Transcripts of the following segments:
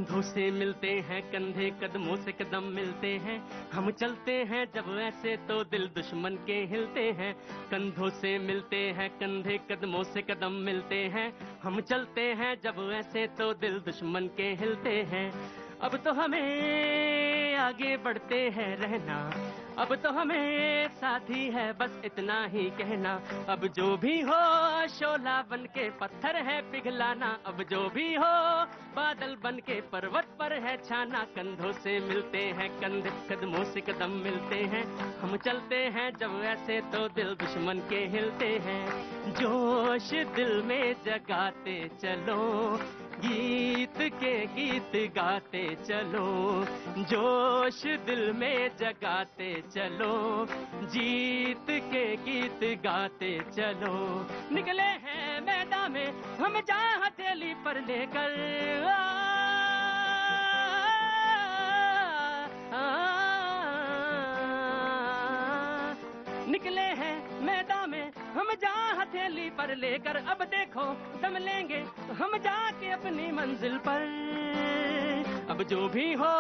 कंधों से मिलते हैं कंधे, कदमों से कदम मिलते हैं, हम चलते हैं जब ऐसे तो दिल दुश्मन के हिलते हैं। कंधों से मिलते हैं कंधे, कदमों से कदम मिलते हैं, हम चलते हैं जब ऐसे तो दिल दुश्मन के हिलते हैं। अब तो हमें आगे बढ़ते हैं रहना, अब तो हमें साथी है बस इतना ही कहना। अब जो भी हो शोला बन के पत्थर है पिघलाना, अब जो भी हो बादल बन के पर्वत पर है छाना। कंधों से मिलते हैं कंधे, कदमों से कदम मिलते हैं, हम चलते हैं जब ऐसे तो दिल दुश्मन के हिलते हैं। जोश दिल में जगाते चलो, गीत के गीत गाते चलो, जोश दिल में जगाते चलो, जीत के गीत गाते चलो। निकले हैं मैदान में हम जहाँ हथेली पर लेकर, निकले हैं मैदान में हम जहाँ हथेली पर लेकर। अब देखो दम लेंगे हम जाके अपनी मंजिल पर। अब जो भी हो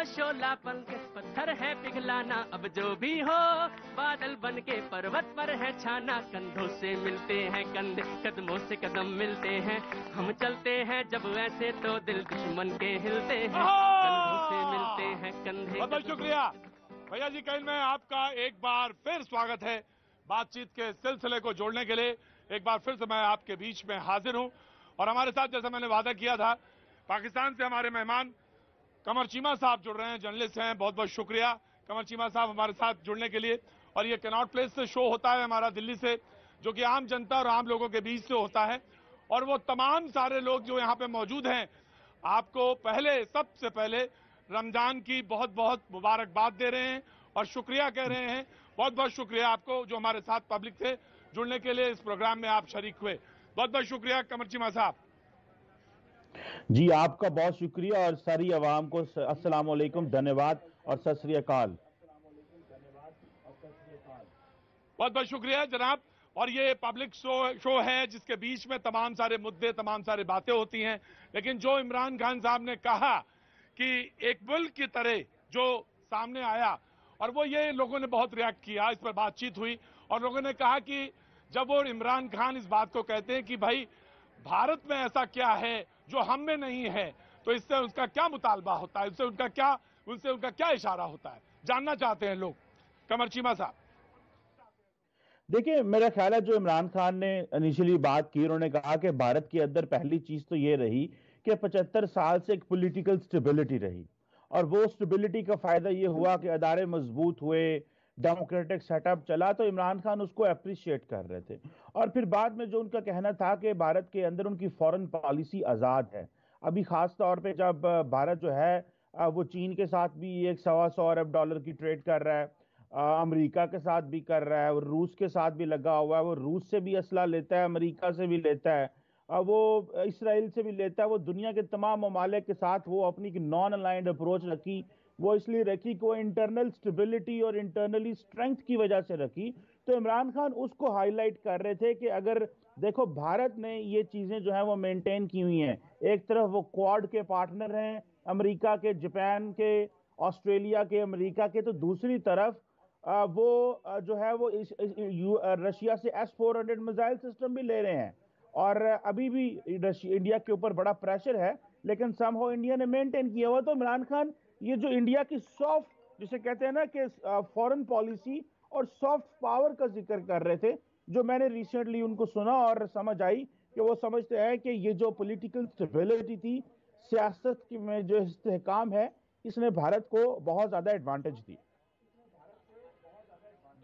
शोला बन के पत्थर है पिघलाना, अब जो भी हो बादल बन के पर्वत पर है छाना। कंधों से मिलते हैं कंधे, कदमों से कदम मिलते हैं, हम चलते हैं जब ऐसे तो दिल दुश्मन के हिलते हैं। कंधों से मिलते हैं कंधे। बहुत शुक्रिया भैया जी। कल में आपका एक बार फिर स्वागत है बातचीत के सिलसिले को जोड़ने के लिए। एक बार फिर से मैं आपके बीच में हाजिर हूं और हमारे साथ जैसा मैंने वादा किया था, पाकिस्तान से हमारे मेहमान कमर चीमा साहब जुड़ रहे हैं, जर्नलिस्ट हैं। बहुत बहुत शुक्रिया कमर चीमा साहब हमारे साथ जुड़ने के लिए। और ये कैनॉट प्लेस से शो होता है हमारा दिल्ली से, जो कि आम जनता और आम लोगों के बीच से होता है। और वो तमाम सारे लोग जो यहाँ पे मौजूद हैं, आपको सबसे पहले रमजान की बहुत बहुत मुबारकबाद दे रहे हैं और शुक्रिया कह रहे हैं। बहुत बहुत शुक्रिया आपको जो हमारे साथ पब्लिक से जुड़ने के लिए इस प्रोग्राम में आप शरीक हुए। बहुत बहुत शुक्रिया कमर चीमा साहब। जी आपका बहुत शुक्रिया और सारी आवाम को अस्सलाम वालेकुम, धन्यवाद और सत श्री अकाल। बहुत बहुत शुक्रिया जनाब। और ये पब्लिक शो है जिसके बीच में तमाम सारे मुद्दे, तमाम सारी बातें होती हैं। लेकिन जो इमरान खान साहब ने कहा कि एक मुल्क की तरह जो सामने आया, और वो ये लोगों ने बहुत रिएक्ट किया, इस पर बातचीत हुई और लोगों ने कहा कि जब वो इमरान खान इस बात को कहते हैं कि भाई भारत में ऐसा क्या है जो हम में नहीं है, तो इससे उसका क्या मुतालबा होता है, उनसे उनका क्या इशारा होता है, जानना चाहते हैं लोग। कमर चीमा साहब। देखिए मेरा ख्याल है जो इमरान खान ने इनिशियली बात की, उन्होंने कहा कि भारत के अंदर पहली चीज तो ये रही कि 75 साल से एक पॉलिटिकल स्टेबिलिटी रही, और वो स्टेबिलिटी का फायदा ये हुआ कि अदारे मजबूत हुए, डेमोक्रेटिक सेटअप चला, तो इमरान खान उसको अप्रिशिएट कर रहे थे। और फिर बाद में जो उनका कहना था कि भारत के अंदर उनकी फॉरेन पॉलिसी आज़ाद है। अभी खास तौर पे जब भारत जो है वो चीन के साथ भी एक $125 अरब की ट्रेड कर रहा है, अमेरिका के साथ भी कर रहा है और रूस के साथ भी लगा हुआ है। वो रूस से भी असला लेता है, अमेरिका से भी लेता है, वो इसराइल से भी लेता है। वो दुनिया के तमाम ममालिक के साथ वो अपनी नॉन अलाइंड अप्रोच रखी। वो इसलिए रखी कि वो इंटरनल स्टेबिलिटी और इंटरनली स्ट्रेंथ की वजह से रखी। तो इमरान खान उसको हाईलाइट कर रहे थे कि अगर देखो भारत ने ये चीजें जो है वो मेंटेन की हुई हैं। एक तरफ वो क्वाड के पार्टनर हैं, अमेरिका के, जापान के, ऑस्ट्रेलिया के, अमेरिका के, तो दूसरी तरफ वो जो है वो रशिया से S-400 मिसाइल सिस्टम भी ले रहे हैं। और अभी भी इंडिया के ऊपर बड़ा प्रेशर है, लेकिन समहाउ इंडिया ने मेंटेन किया हुआ। तो इमरान खान ये जो इंडिया की सॉफ्ट, जिसे कहते हैं ना कि फॉरेन पॉलिसी और सॉफ्ट पावर का जिक्र कर रहे थे, जो मैंने रिसेंटली उनको सुना और समझ आई कि वो समझते हैं कि ये जो पॉलिटिकल स्टेबिलिटी थी, सियासत की में जो इस्तेहकाम है, इसने भारत को बहुत ज्यादा एडवांटेज दी।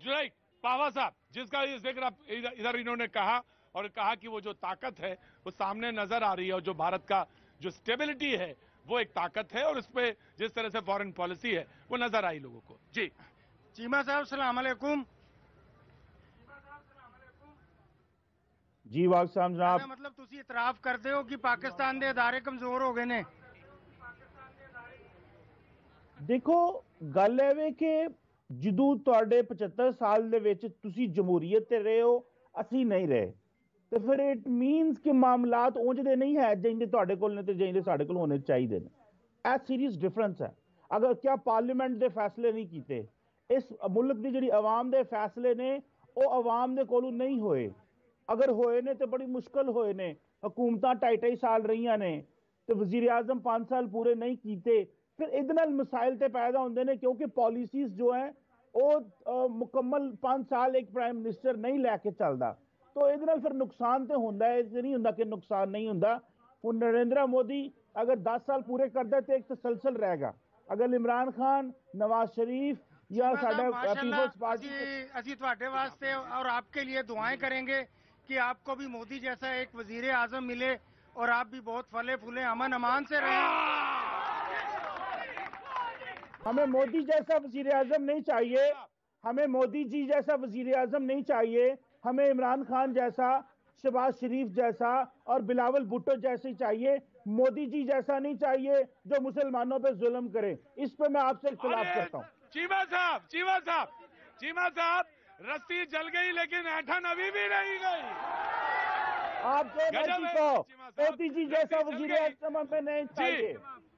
राइट पावा साहब, जिसका ये जिक्र इधर इन्होंने कहा और कहा कि वो जो ताकत है वो सामने नजर आ रही है, और जो भारत का जो स्टेबिलिटी है वो एक ताकत है, और उस पर जिस तरह से फॉरेन पॉलिसी है वो नजर आई लोगों को। जी चीमा साहब सलाम अलैकुम। जी वाकसाम जनाब। मतलब तुसी इतराफ करते हो कि पाकिस्तान दे अदारे कमजोर हो गए ने? देखो गल है कि ਜਦੋਂ ਤੁਹਾਡੇ 75 ਸਾਲ ਦੇ ਵਿੱਚ ਤੁਸੀਂ ਜਮਹੂਰੀਅਤ ਤੇ ਰਹੇ ਹੋ, ਅਸੀਂ ਨਹੀਂ ਰਹੇ, ਤੇ ਫਿਰ ਇਟ ਮੀਨਸ ਕਿ ਮਾਮਲਾਤ ਉਂਝ ਦੇ ਨਹੀਂ ਹੈ ਜਿੰਦੇ ਤੁਹਾਡੇ ਕੋਲ ਨੇ ਤੇ ਜਿੰਦੇ ਸਾਡੇ ਕੋਲ ਹੋਣੇ ਚਾਹੀਦੇ ਨੇ। ਇਹ ਸੀਰੀਅਸ डिफरेंस है। अगर क्या पार्लियामेंट ਦੇ फैसले नहीं कीते, इस मुल्क ਦੀ ਜਿਹੜੀ आवाम ਦੇ फैसले ने ਉਹ आवाम ਦੇ ਕੋਲੋਂ नहीं ਹੋਏ। अगर होए ने तो बड़ी मुश्किल होए ने। हुकूमतां 2.5 साल रहीਆਂ ने ਤੇ ਵਜ਼ੀਰ ਆਜ਼ਮ 5 ਸਾਲ ਪੂਰੇ ਨਹੀਂ ਕੀਤੇ, ਫਿਰ ਇਹਦੇ ਨਾਲ ਮਸਾਇਲ ਤੇ ਪੈਦਾ ਹੁੰਦੇ ਨੇ, ਕਿਉਂਕਿ ਪਾਲਿਸੀਜ਼ ਜੋ ਹੈ ਉਹ ਮੁਕੰਮਲ 5 ਸਾਲ ਇੱਕ ਪ੍ਰਾਈਮ ਮਿਨਿਸਟਰ ਨਹੀਂ ਲੈ ਕੇ ਚੱਲਦਾ। तो ਇਹਦੇ ਨਾਲ ਫਿਰ ਨੁਕਸਾਨ ਤੇ ਹੁੰਦਾ ਹੈ, ਇਹ ਨਹੀਂ ਹੁੰਦਾ ਕਿ ਨੁਕਸਾਨ ਨਹੀਂ ਹੁੰਦਾ। ਹੁਣ नरेंद्र मोदी अगर 10 साल पूरे करता है तो एक तसलसल रहेगा। अगर इमरान खान, नवाज शरीफ या साडा पीपल्स पार्टी ਅਸੀਂ ਤੁਹਾਡੇ ਵਾਸਤੇ और आपके लिए दुआएं करेंगे कि आपको भी मोदी जैसा एक वजीर आजम मिले और आप भी बहुत फले फूले अमन अमान से रहें। हमें मोदी जैसा वजीर आजम नहीं चाहिए, हमें मोदी जी जैसा वजीर आजम नहीं चाहिए। हमें इमरान खान जैसा, शहबाज शरीफ जैसा और बिलावल भुट्टो जैसे चाहिए। मोदी जी जैसा नहीं चाहिए जो मुसलमानों पे जुल्म करे। इस पे मैं आपसे इख्तिलाफ करता हूँ। चीमा साहब, रस्सी जल गई लेकिन ऐठन अभी भी नहीं गई। आप जो मर्जी कहो, मोदी जी जैसा वजीर आजम हमें नहीं चाहिए।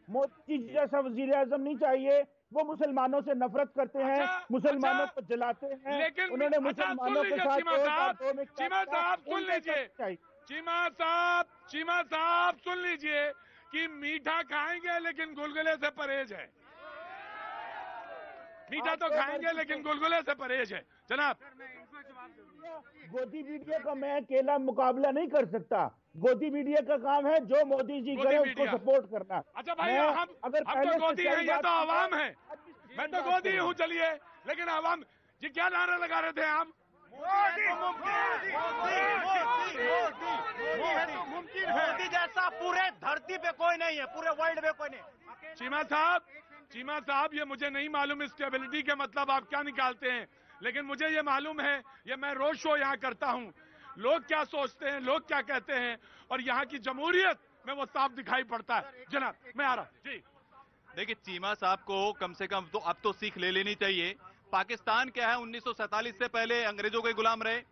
मोदी जी जैसा वजीर आजम नहीं चाहिए। वो मुसलमानों से नफरत करते हैं, मुसलमानों को जलाते हैं। लेकिन उन्होंने मुसलमानों के साथ चीमा साहब सुन लीजिए, चीमा साहब सुन लीजिए कि मीठा खाएंगे लेकिन गुलगुले से परहेज है। मीठा तो खाएंगे लेकिन गुलगुले से परहेज है। जनाब, गोदी मीडिया का मैं अकेला मुकाबला नहीं कर सकता। गोदी मीडिया का काम है जो मोदी जी करे उसको सपोर्ट करना। अच्छा भाई, हम तो गोदी हैं, ये तो आवाम है। मैं तो गोदी हूँ, चलिए, लेकिन आवाम जी क्या नारा लगा रहे थे हम? मोदी जैसा पूरे धरती पे कोई नहीं है, पूरे वर्ल्ड में कोई नहीं। चीमा साहब, ये मुझे नहीं मालूम स्टेबिलिटी के मतलब आप क्या निकालते हैं, लेकिन मुझे ये मालूम है, ये मैं रोड शो यहाँ करता हूँ, लोग क्या सोचते हैं, लोग क्या कहते हैं, और यहाँ की जमहूरियत में वो साफ दिखाई पड़ता है। जनाब, मैं आ रहा हूँ जी। देखिए, चीमा साहब को कम से कम तो अब तो सीख ले लेनी चाहिए। पाकिस्तान क्या है, 1947 से पहले अंग्रेजों के गुलाम रहे।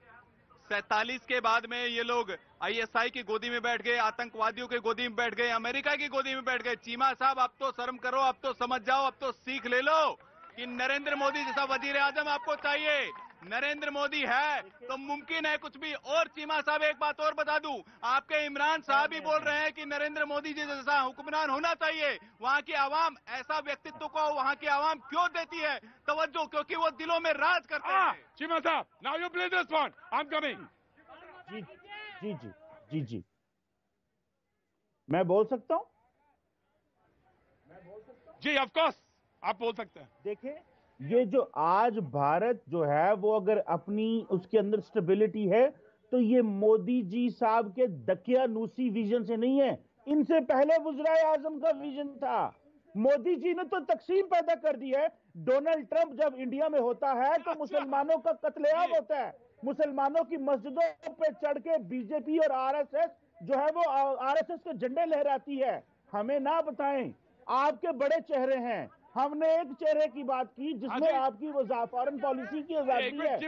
47 के बाद में ये लोग आईएसआई की गोदी में बैठ गए, आतंकवादियों की गोदी में बैठ गए, अमेरिका की गोदी में बैठ गए। चीमा साहब, अब तो शर्म करो, अब तो समझ जाओ, अब तो सीख ले लो कि नरेंद्र मोदी जैसा वजीर आजम आपको चाहिए। नरेंद्र मोदी है तो मुमकिन है कुछ भी। और चीमा साहब, एक बात और बता दूं, आपके इमरान साहब ही बोल रहे हैं कि नरेंद्र मोदी जी जैसा हुक्मरान होना चाहिए। वहां की आवाम ऐसा व्यक्तित्व को वहां की आवाम क्यों देती है तवज्जो? क्योंकि वो दिलों में राज करते हैं। चीमा साहब, now you please respond, I am coming. जी, मैं बोल सकता हूं? जी, ऑफ कोर्स आप बोल सकते हैं। देखिए, ये जो आज भारत जो है वो अगर अपनी उसके अंदर स्टेबिलिटी है तो ये मोदी जी साहब के दकियानूसी विजन से नहीं है। इनसे पहले वज़ीर आज़म का विजन था। मोदी जी ने तो तकसीम पैदा कर दी है। डोनाल्ड ट्रंप जब इंडिया में होता है तो मुसलमानों का कत्लेआम होता है। मुसलमानों की मस्जिदों पे चढ़ के बीजेपी और आरएसएस जो है वो आरएसएस के झंडे लहराती है। हमें ना बताएं, आपके बड़े चेहरे हैं। हमने एक चेहरे की बात की जिसमें आपकी वो फॉरेन पॉलिसी की आजादी है।